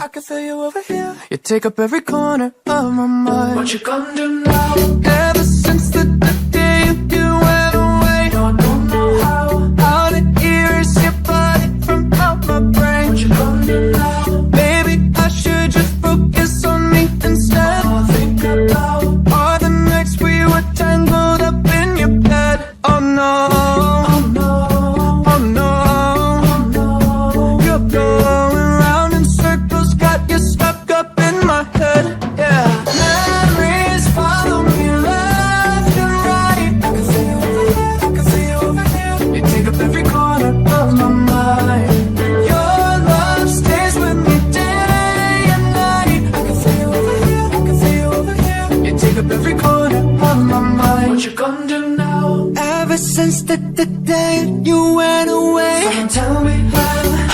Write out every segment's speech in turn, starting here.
I can feel you over here. You take up every corner of my mind. What you gonna do now? Ever since the day you went away, don't know how to erase your body from out my brain. What you gonna do now? Maybe I should just focus on me instead. All I think about are the nights we were tangled up in your bed. Oh no, oh no, oh no, oh no. You're going round in circles, got you stuck up in my head. Yeah, memories follow me left and right. I can see you over here, I can see you over here. You take up every corner of my mind. Your love stays with me day and night. I can see you over here, I can see you over here. You take up every corner of my mind. What you gonna do now? Ever since the day you went away, someone tell me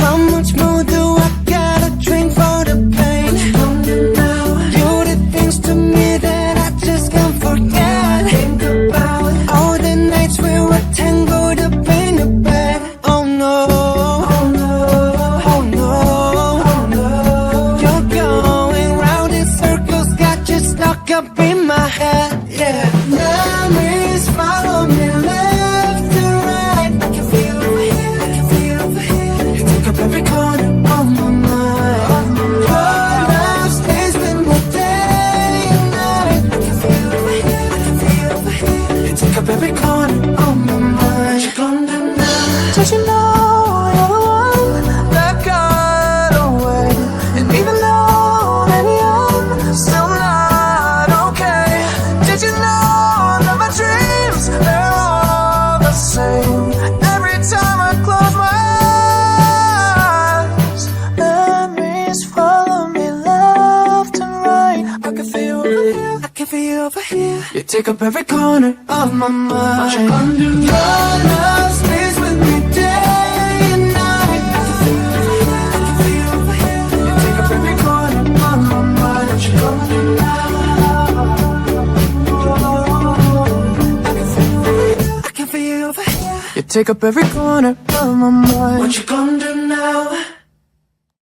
how much more do I gotta drink for the pain? What you gonna do now? You did things to me that I just can't forget. Think about all the nights we were tangled up in the bed. Oh no, oh no, oh no, oh no. You're going round in circles, got you stuck up in my head. Yeah, memories follow me left and right. I can feel over here, I can feel over here. You take up every corner of my mind. Your love stays with me day and night. I can feel over here, I can feel over here. You take up every corner of my mind. What you gonna do now? Did you know you're the one that got away? And even though maybe I'm still not okay, did you know that my dreams, they're all the same? Every time I close my eyes, memories follow me left and right. I can feel you over here, I can feel you over here. You take up every corner of my mind. What you gonna do? Your love stays with me day and night. I can feel you over here, I can feel you over here. You take up every corner of my mind. What you gonna do now? I can feel you over here. You take up every corner of my mind. What you gonna do now?